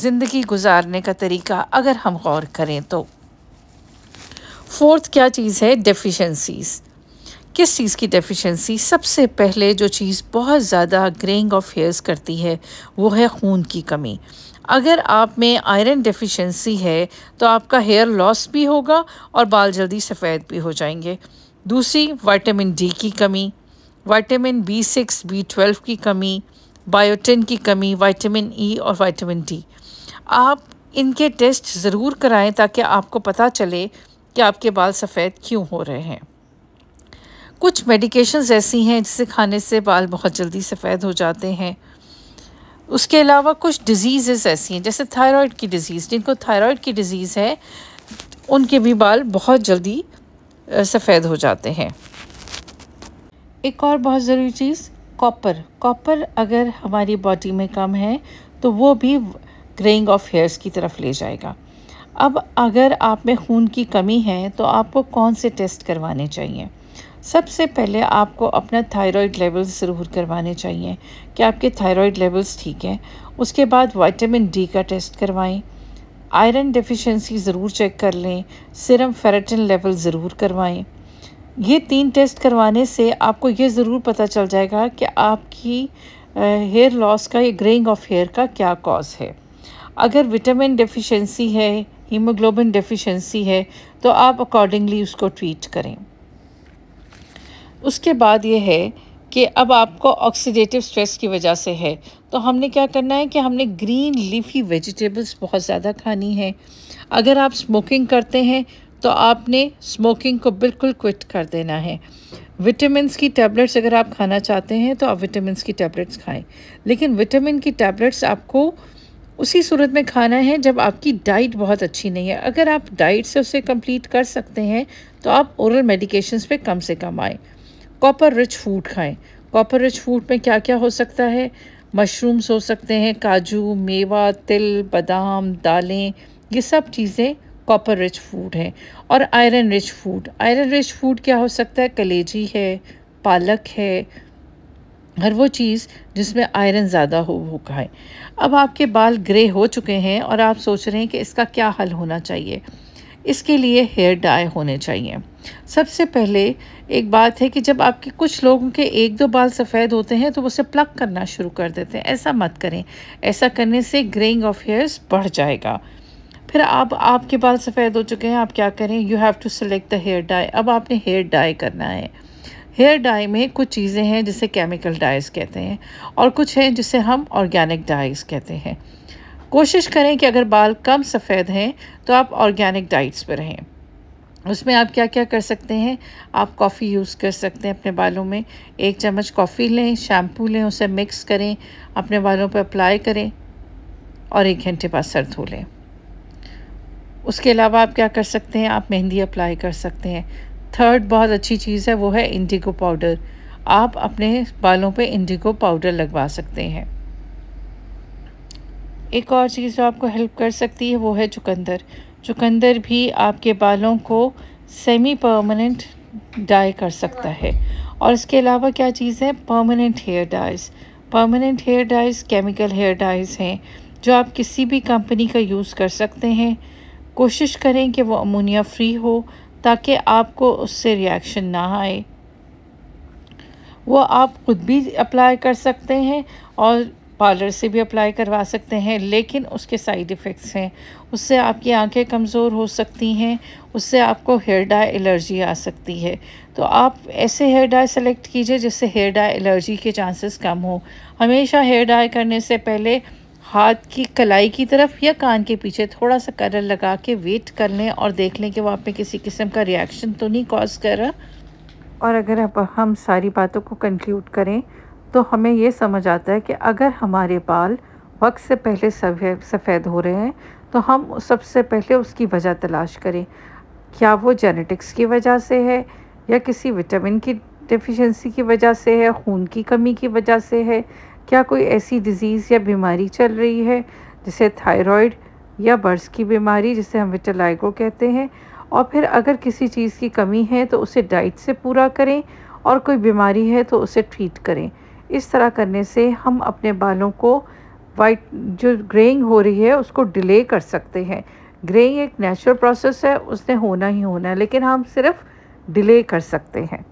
ज़िंदगी गुजारने का तरीका अगर हम गौर करें तो। फोर्थ क्या चीज़ है? डेफिशिएंसीज़। किस चीज़ की डेफिशिएंसी? सबसे पहले जो चीज़ बहुत ज़्यादा ग्रेइंग ऑफ हेयर्स करती है वो है खून की कमी। अगर आप में आयरन डेफिशिएंसी है तो आपका हेयर लॉस भी होगा और बाल जल्दी सफ़ेद भी हो जाएंगे। दूसरी, विटामिन डी की कमी, विटामिन B6, B12 की कमी, बायोटिन की कमी, विटामिन ई और विटामिन डी। आप इनके टेस्ट ज़रूर कराएं ताकि आपको पता चले कि आपके बाल सफ़ेद क्यों हो रहे हैं। कुछ मेडिकेशंस ऐसी हैं जिसे खाने से बाल बहुत जल्दी सफ़ेद हो जाते हैं। उसके अलावा कुछ डिजीज़ ऐसी हैं जैसे थायराइड की डिज़ीज़, जिनको थायराइड की डिज़ीज़ है उनके भी बाल बहुत जल्दी सफ़ेद हो जाते हैं। एक और बहुत ज़रूरी चीज़, कॉपर अगर हमारी बॉडी में कम है तो वो भी ग्रेइंग ऑफ हेयर्स की तरफ ले जाएगा। अब अगर आप में खून की कमी है तो आपको कौन से टेस्ट करवाने चाहिए? सबसे पहले आपको अपना थायराइड लेवल्स ज़रूर करवाने चाहिए कि आपके थायराइड लेवल्स ठीक हैं। उसके बाद विटामिन डी का टेस्ट करवाएं, आयरन डेफिशिएंसी ज़रूर चेक कर लें, सीरम फेरेटिन लेवल ज़रूर करवाएं। ये 3 टेस्ट करवाने से आपको ये ज़रूर पता चल जाएगा कि आपकी हेयर लॉस का, ये ग्रेइंग ऑफ हेयर का क्या कॉज है। अगर विटामिन डेफिशिएंसी है, हीमोग्लोबिन डेफिशिएंसी है तो आप अकॉर्डिंगली उसको ट्रीट करें। उसके बाद ये है कि अब आपको ऑक्सीडेटिव स्ट्रेस की वजह से है तो हमने क्या करना है कि हमने ग्रीन लीफी वेजिटेबल्स बहुत ज़्यादा खानी है। अगर आप स्मोकिंग करते हैं तो आपने स्मोकिंग को बिल्कुल क्विट कर देना है। विटामिन्स की टैबलेट्स अगर आप खाना चाहते हैं तो आप विटामिन्स की टैबलेट्स खाएं, लेकिन विटामिन की टैबलेट्स आपको उसी सूरत में खाना है जब आपकी डाइट बहुत अच्छी नहीं है। अगर आप डाइट से उसे कंप्लीट कर सकते हैं तो आप ओरल मेडिकेशंस पे कम से कम आएँ। कॉपर रिच फूड खाएं। कॉपर रिच फूड में क्या क्या हो सकता है? मशरूम्स हो सकते हैं, काजू, मेवा, तिल, बादाम, दालें, ये सब चीज़ें कॉपर रिच फूड हैं। और आयरन रिच फूड क्या हो सकता है? कलेजी है, पालक है, हर वो चीज़ जिसमें आयरन ज़्यादा हो वो खाएं। अब आपके बाल ग्रे हो चुके हैं और आप सोच रहे हैं कि इसका क्या हल होना चाहिए। इसके लिए हेयर डाई होने चाहिए। सबसे पहले एक बात है कि जब आपके कुछ लोगों के 1-2 बाल सफ़ेद होते हैं तो वो उसे प्लक करना शुरू कर देते हैं। ऐसा मत करें, ऐसा करने से ग्रेइंग ऑफ हेयर्स बढ़ जाएगा। फिर आपके बाल सफ़ेद हो चुके हैं, आप क्या करें? You have to select the hair dye. अब आपने हेयर डाई करना है। हेयर डाई में कुछ चीज़ें हैं जिसे केमिकल डाइज कहते हैं और कुछ हैं जिसे हम ऑर्गेनिक डाइज कहते हैं। कोशिश करें कि अगर बाल कम सफ़ेद हैं तो आप ऑर्गेनिक डाइट्स पर रहें। उसमें आप क्या क्या कर सकते हैं? आप कॉफ़ी यूज़ कर सकते हैं अपने बालों में। 1 चम्मच कॉफ़ी लें, शैम्पू लें, उसे मिक्स करें, अपने बालों पर अप्लाई करें और 1 घंटे बाद सर धो लें। उसके अलावा आप क्या कर सकते हैं? आप मेहंदी अप्लाई कर सकते हैं। थर्ड बहुत अच्छी चीज़ है, वो है इंडिगो पाउडर। आप अपने बालों पे इंडिगो पाउडर लगवा सकते हैं। एक और चीज़ जो आपको हेल्प कर सकती है वो है चुकंदर। चुकंदर भी आपके बालों को सेमी परमानेंट डाई कर सकता है। और इसके अलावा क्या चीज़ है? Permanent hair dyes. Permanent hair dyes chemical hair dyes हैं जो आप किसी भी कंपनी का यूज़ कर सकते हैं। कोशिश करें कि वो अमोनिया फ्री हो ताकि आपको उससे रिएक्शन ना आए। वो आप खुद भी अप्लाई कर सकते हैं और पार्लर से भी अप्लाई करवा सकते हैं, लेकिन उसके साइड इफ़ेक्ट्स हैं। उससे आपकी आंखें कमज़ोर हो सकती हैं, उससे आपको हेयर डाई एलर्जी आ सकती है। तो आप ऐसे हेयर डाई सेलेक्ट कीजिए जिससे हेयर डाई एलर्जी के चांसेस कम हो। हमेशा हेयर डाई करने से पहले हाथ की कलाई की तरफ या कान के पीछे थोड़ा सा कलर लगा के वेट कर लें और देख लें कि वो आप में किसी किस्म का रिएक्शन तो नहीं कॉज कर रहा। और अगर अब हम सारी बातों को कंक्लूड करें तो हमें ये समझ आता है कि अगर हमारे बाल वक्त से पहले सफ़ेद हो रहे हैं तो हम सबसे पहले उसकी वजह तलाश करें। क्या वो जेनेटिक्स की वजह से है या किसी विटामिन की डेफिशिएंसी की वजह से है, खून की कमी की वजह से है, क्या कोई ऐसी डिज़ीज़ या बीमारी चल रही है जैसे थायराइड या बर्स की बीमारी जिसे हम विटिलिगो कहते हैं। और फिर अगर किसी चीज़ की कमी है तो उसे डाइट से पूरा करें और कोई बीमारी है तो उसे ट्रीट करें। इस तरह करने से हम अपने बालों को वाइट जो ग्रेइंग हो रही है उसको डिले कर सकते हैं। ग्रेइंग एक नेचुरल प्रोसेस है, उसने होना ही होना है, लेकिन हम सिर्फ डिले कर सकते हैं।